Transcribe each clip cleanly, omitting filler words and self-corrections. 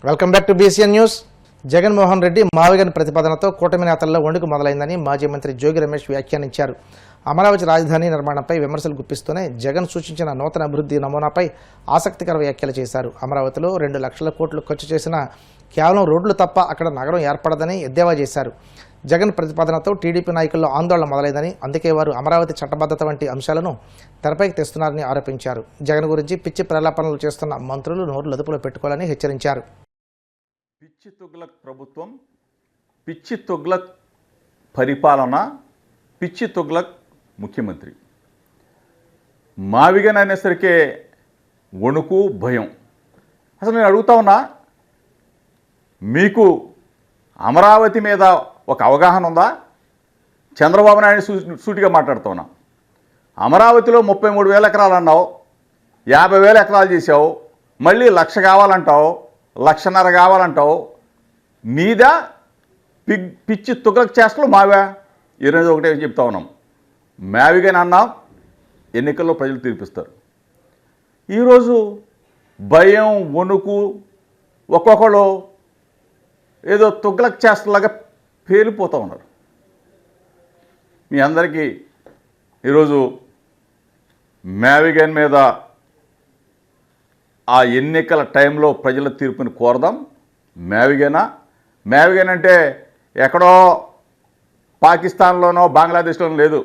Welcome back to BCN news. Jaganmohan Reddy మావిగన్ ప్రతిపాదనతో కూటమి నేతల్లో వణుకు మొదలైందని మాజీ మంత్రి జోగి రమేష్ వ్యాఖ్యానించారు. అమరావతి రాజధాని నిర్మాణంపై విమర్శలు గుప్పిస్తూనే జగన్ సూచించిన నూతన అభివృద్ధి నమూనాపై ఆసక్తికర వ్యాఖ్యలు చేశారు. అమరావతిలో 2 లక్షల కోట్లు ఖర్చు చేసిన కేవలం రోడ్లు తప్ప అక్కడ నగరం ఏర్పడదని ఎద్దేవా చేశారు. జగన్ ప్రతిపాదనతో టీడీపీ నాయకుల్లో ఆందోళన మొదలైందని, అందుకే వారు అమరావతి చట్టబద్ధత వంటి అంశాలను తెరపైకి తెస్తున్నారని ఆరోపించారు. జగన్ గురించి పిచ్చి ప్రలాపనలు చేస్తున్న మంత్రులు నోరు అదుపులో పెట్టుకోవాలని హెచ్చరించారు. పిచ్చి తుగ్లక్ ప్రభుత్వం, పిచ్చి తుగ్లక్ పరిపాలన, పిచ్చి తుగ్లక్ ముఖ్యమంత్రి. మావిగన్ అనేసరికే వణుకు, భయం. అసలు నేను అడుగుతా ఉన్నా, మీకు అమరావతి మీద ఒక అవగాహన ఉందా? చంద్రబాబు నాయుడు సూటిగా మాట్లాడుతూ ఉన్నా. అమరావతిలో 33,000 ఎకరాలు అన్నావు, 50,000 ఎకరాలు చేసావు, మళ్ళీ 1,00,000 కావాలంటావు, 1,50,000 కావాలంటావు. నీదా పిచ్చి తుగ్లక్ చేష్టలు మావా? ఈరోజు ఒకటే చెప్తా ఉన్నాం, మావిగని అన్నాం, ఎన్నికల్లో ప్రజలు తీర్పిస్తారు. ఈరోజు భయం, వణుకు, ఒక్కొక్కళ్ళు ఏదో తుగ్లక్ చేష్టలాగా పేలిపోతూ ఉన్నారు. మీ అందరికీ ఈరోజు మావిగన్ మీద ఆ ఎన్నికల టైంలో ప్రజల తీర్పుని కోరదాం. మావిగన్ అంటే ఎక్కడో పాకిస్తాన్లోనో బంగ్లాదేశ్లోనో లేదు.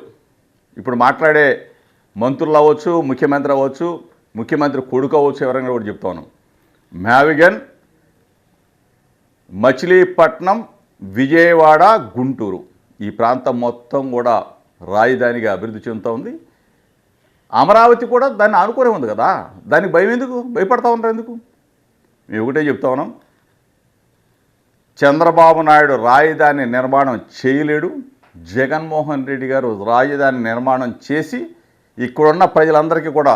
ఇప్పుడు మాట్లాడే మంత్రులు అవ్వచ్చు, ముఖ్యమంత్రి అవ్వచ్చు, ముఖ్యమంత్రి కొడుకు అవ్వచ్చు, ఎవరైనా కూడా చెప్తా ఉన్నాం. మావిగన్ మచిలీపట్నం, విజయవాడ, గుంటూరు ఈ ప్రాంతం మొత్తం కూడా రాజధానిగా అభివృద్ధి చెందుతూ ఉంది. అమరావతి కూడా దాన్ని ఆనుకునే ఉంది కదా, దానికి భయం ఎందుకు? భయపడతా ఉంటారు ఎందుకు? మేము ఒకటే చెప్తా ఉన్నాం, చంద్రబాబు నాయుడు రాజధాని నిర్మాణం చేయలేడు. జగన్మోహన్ రెడ్డి గారు రాజధాని నిర్మాణం చేసి ఇక్కడున్న ప్రజలందరికీ కూడా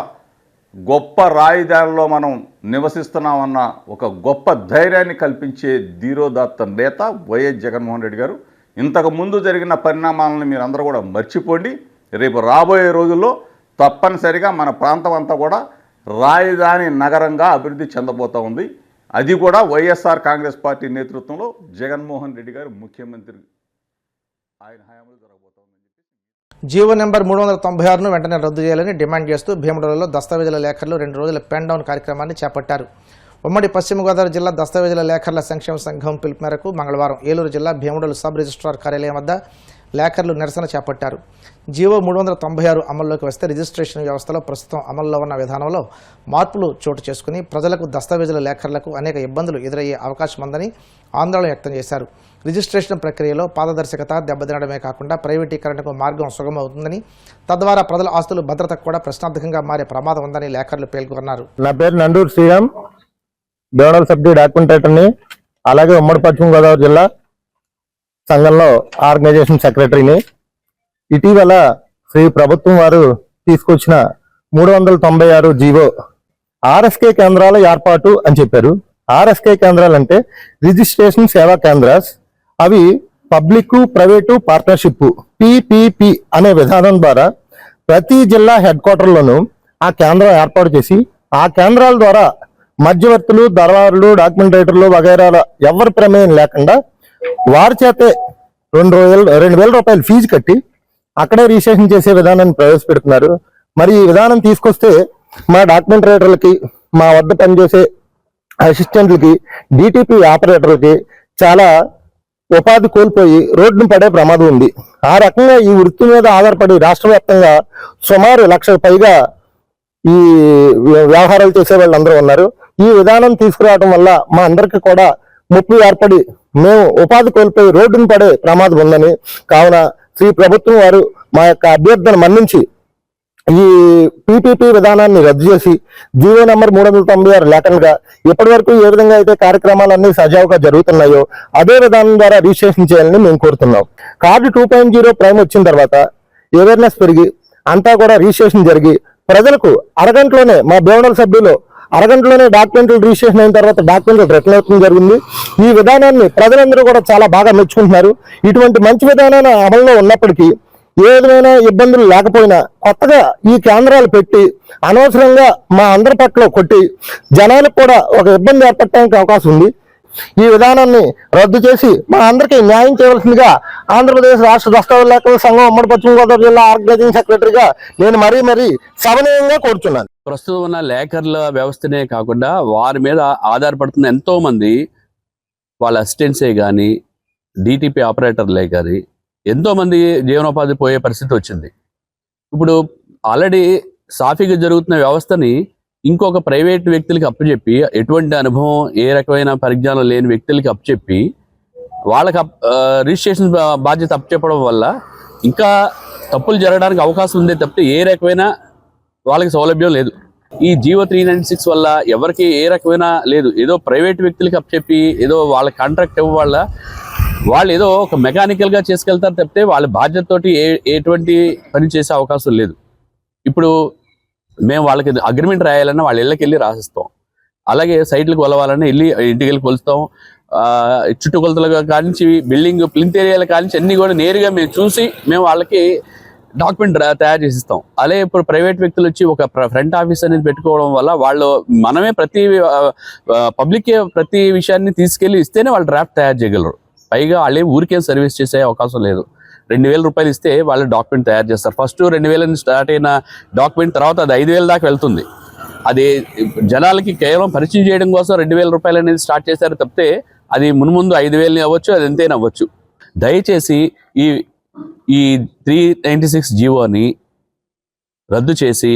గొప్ప రాజధానిలో మనం నివసిస్తున్నామన్న ఒక గొప్ప ధైర్యాన్ని కల్పించే ధీరోదాత్త నేత వైఎస్ జగన్మోహన్ రెడ్డి గారు. ఇంతకు ముందు జరిగిన పరిణామాలను మీరు అందరూ కూడా మర్చిపోండి. రేపు రాబోయే రోజుల్లో తప్పనిసరిగా మన ప్రాంతం అంతా కూడా రాజధాని నగరంగా అభివృద్ధి చెందబోతూ ఉంది. అది కూడా వైఎస్ఆర్ కాంగ్రెస్ పార్టీ నేతృత్వంలో జగన్మోహన్ రెడ్డి గారు ముఖ్యమంత్రి ఆయన హయాంలో జరగబోతూ ఉంది. జీవో నెంబర్ 396ను వెంటనే రద్దు చేయాలని డిమాండ్ చేస్తూ భీమడోలలో దస్తావేజుల లేఖర్లు 2 రోజుల పెన్ డౌన్ కార్యక్రమాన్ని చేపట్టారు. ఉమ్మడి పశ్చిమ గోదావరి జిల్లా దస్తావేజుల లేఖర్ల సంక్షేమ సంఘం పిలుపు మేరకు మంగళవారం ఏలూరు జిల్లా భీమడోలు సబ్ రిజిస్ట్రార్ కార్యాలయం వద్ద లేఖర్లు నిరసన చేపట్టారు. జీవో 396 అమల్లోకి వస్తే రిజిస్ట్రేషన్ వ్యవస్థలో ప్రస్తుతం అమల్లో ఉన్న విధానంలో మార్పులు చోటు చేసుకుని ప్రజలకు దస్తావేజుల లేఖర్లకు అనేక ఇబ్బందులు ఎదురయ్యే అవకాశం ఉందని ఆందోళన వ్యక్తం చేశారు. రిజిస్ట్రేషన్ ప్రక్రియలో పారదర్శకత దెబ్బతినడమే కాకుండా ప్రైవేటీకరణకు మార్గం సుగమవుతుందని, తద్వారా ప్రజల ఆస్తుల భద్రతకు కూడా ప్రశ్నార్థకంగా మారే ప్రమాదం ఉందని లేఖర్లు పేర్కొన్నారు. నా పేరు నండూరు శ్రీరామ్, భీమడోలు సబ్ డాక్యుమెంట్ రైటర్ని, అలాగే ఉమ్మడి పశ్చిమ గోదావరి జిల్లా సంఘంలో ఆర్గనైజేషన్ సెక్రటరీని. ఇటీవల శ్రీ ప్రభుత్వం వారు తీసుకొచ్చిన 396 జీవో ఆర్ఎస్కే కేంద్రాల ఏర్పాటు అని చెప్పారు. ఆర్ఎస్కే కేంద్రాలు అంటే రిజిస్ట్రేషన్ సేవా కేంద్రాస్. అవి పబ్లిక్ ప్రైవేటు పార్ట్నర్షిప్ పిపిపి అనే విధానం ద్వారా ప్రతి జిల్లా హెడ్ క్వార్టర్లోనూ ఆ కేంద్రం ఏర్పాటు చేసి ఆ కేంద్రాల ద్వారా మధ్యవర్తులు, దళారులు, డాక్యుమెంట్ రైటర్లు వగైరా ఎవరి ప్రమేయం లేకుండా వారి చేతే 2,000 రూపాయలు ఫీజు కట్టి అక్కడే రిజిస్ట్రేషన్ చేసే విధానాన్ని ప్రవేశపెడుతున్నారు. మరి ఈ విధానం తీసుకొస్తే మా డాక్యుమెంట్ రైటర్లకి, మా వద్ద పనిచేసే అసిస్టెంట్లకి, డిటిపి ఆపరేటర్లకి చాలా ఉపాధి కోల్పోయి రోడ్డును పడే ప్రమాదం ఉంది. ఆ రకంగా ఈ వృత్తి మీద ఆధారపడి రాష్ట్ర వ్యాప్తంగా సుమారు 1,00,000 పైగా ఈ వ్యవహారాలు చేసే వాళ్ళందరూ ఉన్నారు. ఈ విధానం తీసుకురావడం వల్ల మా అందరికీ కూడా ముప్పు ఏర్పడి మేము ఉపాధి కోల్పోయి రోడ్డును పడే ప్రమాదం ఉందని, కావున శ్రీ ప్రభుత్వం వారు మా యొక్క అభ్యర్థన మన్నించి ఈ పిపిపి విధానాన్ని రద్దు చేసి జీవో నెంబర్ 396 లేఖలుగా ఇప్పటి వరకు ఏ విధంగా అయితే కార్యక్రమాలన్నీ సజావుగా జరుగుతున్నాయో అదే విధానం ద్వారా రిజిస్ట్రేషన్ చేయాలని మేము కోరుతున్నాం. కార్డు 2.0 ప్రైమ్ వచ్చిన తర్వాత అవేర్నెస్ పెరిగి అంతా కూడా రిజిస్ట్రేషన్ జరిగి ప్రజలకు అరగంటలోనే, మా భీమడోలు సభ్యులు అరగంటలోనే డాక్యుమెంట్లు రిజిస్ట్రేషన్ అయిన తర్వాత డాక్యుమెంట్లు రిటర్న్ అవుతుంది జరిగింది. ఈ విధానాన్ని ప్రజలందరూ కూడా చాలా బాగా మెచ్చుకుంటున్నారు. ఇటువంటి మంచి విధానాన్ని అమల్లో ఉన్నప్పటికీ ఏ విధమైన ఇబ్బందులు లేకపోయినా కొత్తగా ఈ కేంద్రాలు పెట్టి అనవసరంగా మా అందరి పట్ల కొట్టి జనాలకు కూడా ఒక ఇబ్బంది ఏర్పడటానికి అవకాశం ఉంది. ఈ విధానాన్ని రద్దు చేసి మా అందరికీ న్యాయం చేయవలసిందిగా ఆంధ్రప్రదేశ్ రాష్ట్ర దస్తవేజుల లేఖల సంఘం ఉమ్మడి పశ్చిమ గోదావరి జిల్లా ఆర్గనైజింగ్ సెక్రటరీగా నేను మరీ సవినయంగా కోరుచున్నాను. ప్రస్తుతం ఉన్న లేఖర్ల వ్యవస్థనే కాకుండా వారి మీద ఆధారపడుతున్న ఎంతో మంది వాళ్ళ అసిస్టెంట్సే కానీ డిటిపి ఆపరేటర్లే కానీ ఎంతో మంది జీవనోపాధి పోయే పరిస్థితి వచ్చింది. ఇప్పుడు ఆల్రెడీ సాఫీగా జరుగుతున్న వ్యవస్థని ఇంకొక ప్రైవేట్ వ్యక్తులకి అప్పచెప్పి, ఎటువంటి అనుభవం ఏ రకమైన పరిజ్ఞానం లేని వ్యక్తులకి అప్పచెప్పి వాళ్ళకి రిజిస్ట్రేషన్ బాధ్యత అప్పచెప్పడం వల్ల ఇంకా తప్పులు జరగడానికి అవకాశం ఉందే తప్పితే ఏ రకమైన వాళ్ళకి సౌలభ్యం లేదు. ఈ జియో 396 వల్ల ఎవరికి ఏ రకమైన లేదు. ఏదో ప్రైవేట్ వ్యక్తులకి అప్పచెప్పి ఏదో వాళ్ళ కాంట్రాక్ట్ ఇవ్వ వల్ల వాళ్ళు ఏదో ఒక మెకానికల్గా చేసుకెళ్తారు తప్పితే వాళ్ళ బాధ్యతతోటి ఎటువంటి పని చేసే అవకాశం లేదు. ఇప్పుడు మేము వాళ్ళకి అగ్రిమెంట్ రాయాలన్నా వాళ్ళ ఇళ్ళకి వెళ్ళి రాసిస్తాం. అలాగే సైట్లకు కొలవాలన్నా వెళ్ళి ఇంటికి వెళ్ళి కొలుస్తాం. చుట్టుకొలతలుగా కానించి బిల్డింగ్ ప్లింత్ ఏరియాల కానించి అన్నీ కూడా నేరుగా మేము చూసి మేము వాళ్ళకి డాక్యుమెంట్ తయారు చేసిస్తాం. అలాగే ఇప్పుడు ప్రైవేట్ వ్యక్తులు వచ్చి ఒక ఫ్రంట్ ఆఫీస్ అనేది పెట్టుకోవడం వల్ల వాళ్ళు మనమే పబ్లిక్ ప్రతి విషయాన్ని తీసుకెళ్ళి ఇస్తేనే వాళ్ళు డ్రాఫ్ట్ తయారు చేయగలరు. పైగా వాళ్ళే ఊరికే సర్వీస్ చేసే అవకాశం లేదు. 2,000 రూపాయలు ఇస్తే వాళ్ళు డాక్యుమెంట్ తయారు చేస్తారు. ఫస్ట్ 2,000 స్టార్ట్ అయిన డాక్యుమెంట్ తర్వాత అది 5,000 దాకా వెళ్తుంది. అది జనాలకి కేవలం పరిచయం చేయడం కోసం 2,000 రూపాయలు అనేది స్టార్ట్ చేశారు తప్పితే అది మున్ముందు 5,000 అవ్వచ్చు, అది ఎంతైనా అవ్వచ్చు. దయచేసి ఈ 396 జీవోని రద్దు చేసి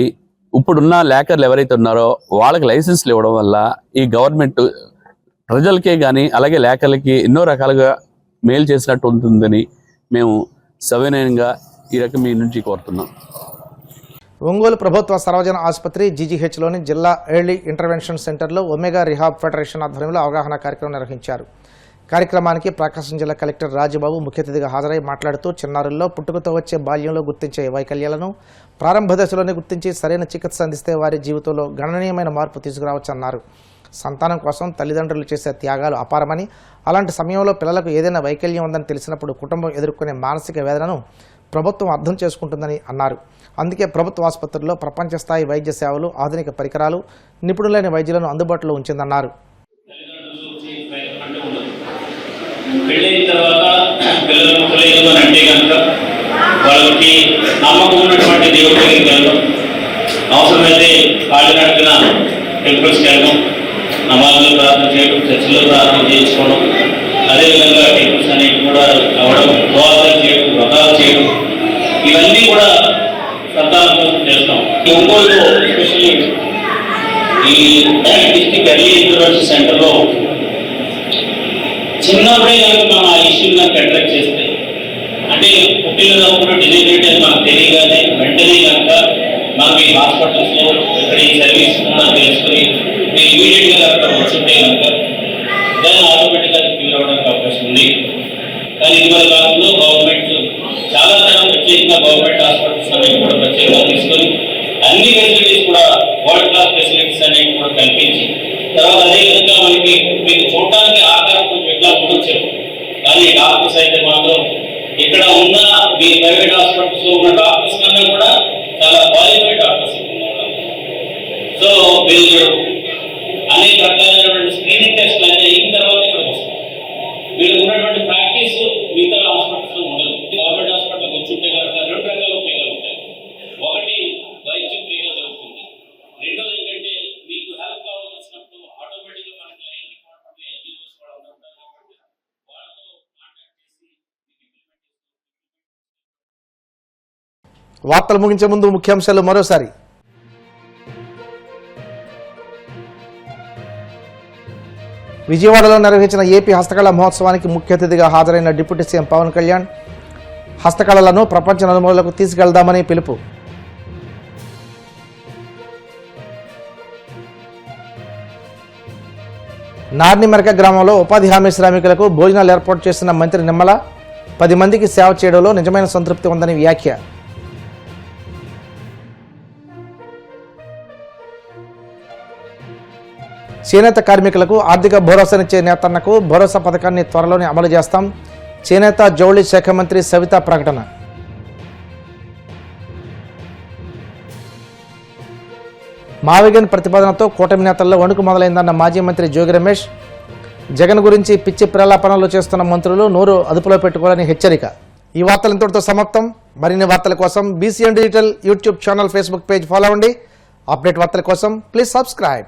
ఇప్పుడున్న లేఖర్లు ఎవరైతే ఉన్నారో వాళ్ళకి లైసెన్స్లు ఇవ్వడం వల్ల ఈ గవర్నమెంట్ ప్రజలకే కానీ అలాగే లేఖర్లకి ఎన్నో రకాలుగా మేలు చేసినట్టు ఉంటుందని మేము సవినయంగా ఈ రకం మీ నుంచి కోరుతున్నాం. ఒంగోలు ప్రభుత్వ సర్వజన ఆసుపత్రి జీజీహెచ్లోని జిల్లా ఎర్లీ ఇంటర్వెన్షన్ సెంటర్లో ఒమేగా రిహాబ్ ఫెడరేషన్ ఆధ్వర్యంలో అవగాహన కార్యక్రమం నిర్వహించారు. కార్యక్రమానికి ప్రకాశం జిల్లా కలెక్టర్ రాజబాబు ముఖ్య అతిథిగా హాజరై మాట్లాడుతూ చిన్నారుల్లో పుట్టుకతో వచ్చే బాల్యంలో గుర్తించే వైకల్యాలను ప్రారంభ దశలోనే గుర్తించి సరైన చికిత్స అందిస్తే వారి జీవితంలో గణనీయమైన మార్పు తీసుకురావచ్చన్నారు. సంతానం కోసం తల్లిదండ్రులు చేసే త్యాగాలు అపారమని, అలాంటి సమయంలో పిల్లలకు ఏదైనా వైకల్యం ఉందని తెలిసినప్పుడు కుటుంబం ఎదుర్కొనే మానసిక వేదనను ప్రభుత్వం అర్థం చేసుకుంటుందని అన్నారు. అందుకే ప్రభుత్వ ఆసుపత్రుల్లో ప్రపంచ స్థాయి వైద్య సేవలు, ఆధునిక పరికరాలు, నిపుణులైన వైద్యులను అందుబాటులో ఉంచిందన్నారు. పెళ్ళైన తర్వాత పిల్లలు మొదలైన అంటే కనుక వాళ్ళకి నమ్మకం ఉన్నటువంటి దేవుడి దగ్గరికి వెళ్ళడం, అవసరమైతే కాలినడకన టెంపుల్స్కి వెళ్ళడం, నమాజులు ప్రార్థన చేయడం, చర్చిలో ప్రార్థన చేయించుకోవడం, అదేవిధంగా టెంపుల్స్ అనేవి కూడా అవ్వడం, ఉపవాసాలు చేయడం, వ్రతాలు చేయడం, ఇవన్నీ కూడా సంతానం కోసం చేస్తాం. ఈ ఒంగోలులో ఎస్పెషల్లీ ఈ డిస్ట్రిక్ట్ ఎర్లీ ఇంటర్వెన్షన్ సెంటర్లో చిన్నప్పుడే కనుక మనం ఆ ఇష్యూని కనుక అట్రాక్ట్ చేస్తే, అంటే పుట్టినప్పుడు డిజైనేట్ అని మనకు తెలియగానే వెంటనే కనుక మనం ఈ హాస్పిటల్స్లో ఇక్కడ ఈ సర్వీస్ ఉందని తెలుసుకొని మీరు ఇమీడియట్గా అక్కడ వచ్చుంటే కనుక దాన్ని ఆటోమేటిక్గా క్యూర్ అవ్వడానికి అవకాశం ఉంది. కానీ ఇటీవల కాలంలో గవర్నమెంట్ చాలా ప్రత్యేకంగా గవర్నమెంట్ హాస్పిటల్స్ అనేవి కూడా ప్రత్యేకంగా తీసుకొని అన్ని ఫెసిలిటీస్ కూడా వరల్డ్ క్లాస్ ఫెసిలిటీస్ అనేవి కూడా కల్పించి, తర్వాత అదేవిధంగా మనకి మీకు చూడటానికి ఆకారం కొంచెం ఎట్లా ఉండొచ్చు, కానీ డాక్టర్స్ అయితే మాత్రం ఇక్కడ ఉన్న మీ ప్రైవేట్ హాస్పిటల్స్ లో ఉన్న డాక్టర్స్ కన్నా కూడా చాలా క్వాలిఫైడ్ డాక్టర్స్ ఉన్నారు. సో వీళ్ళు అనేక రకాలైనటువంటి స్క్రీనింగ్ టెస్ట్లు అయితే అయిన తర్వాత ఇక్కడ వస్తారు. వీళ్ళు ఉన్నటువంటి ప్రాక్టీస్ మిగతా హాస్పిటల్స్ లో ఉండదు. గవర్నమెంట్ హాస్పిటల్ వచ్చుంటే కనుక 2 రకాల ఉపయోగాలు ఉంటాయి. ఒకటి, వైద్యం ఫ్రీగా జరుగుతుంది. రెండోది ఏంటంటే మీకు హెల్ప్ కావాల్సినప్పుడు ఆటోమేటిక్గా మనకి లైన్ డిపార్ట్మెంట్ ఎన్జిఓస్ కూడా ఉంటారు కాబట్టి వాళ్ళతో కాంటాక్ట్ చేసి వార్తలు ముగించే ముందు ముఖ్యాంశాలు మరోసారి. విజయవాడలో నిర్వహించిన ఏపీ హస్తకళ మహోత్సవానికి ముఖ్య అతిథిగా హాజరైన డిప్యూటీ సీఎం పవన్ కళ్యాణ్ హస్తకళలను ప్రపంచ నలుమూలలకు తీసుకెళ్దామని పిలుపు. నార్నిమెరక గ్రామంలో ఉపాధి హామీ శ్రామికులకు భోజనాలు ఏర్పాటు చేసిన మంత్రి నిమ్మల 10 మందికి సేవ చేయడంలో నిజమైన సంతృప్తి ఉందని వ్యాఖ్య. చేనేత కార్మికులకు ఆర్థిక భరోసానిచ్చే నేతన్నకు భరోసా పథకాన్ని త్వరలోనే అమలు చేస్తాం. చేనేత జౌళి శాఖ మంత్రి సవిత ప్రకటన. మావిగన్ ప్రతిపాదనతో కూటమి నేతల్లో వణుకు మొదలైందన్న మాజీ మంత్రి జోగి రమేష్. జగన్ గురించి పిచ్చి ప్రలాపనలు చేస్తున్న మంత్రులు నోరు అదుపులో పెట్టుకోవాలని హెచ్చరిక. ఈ వార్తలు ఇంతటితో సమాప్తం. మరిన్ని వార్తల కోసం BCN digital YouTube channel, Facebook page follow అవ్వండి. అప్డేట్ వార్తల కోసం ప్లీజ్ సబ్స్క్రైబ్.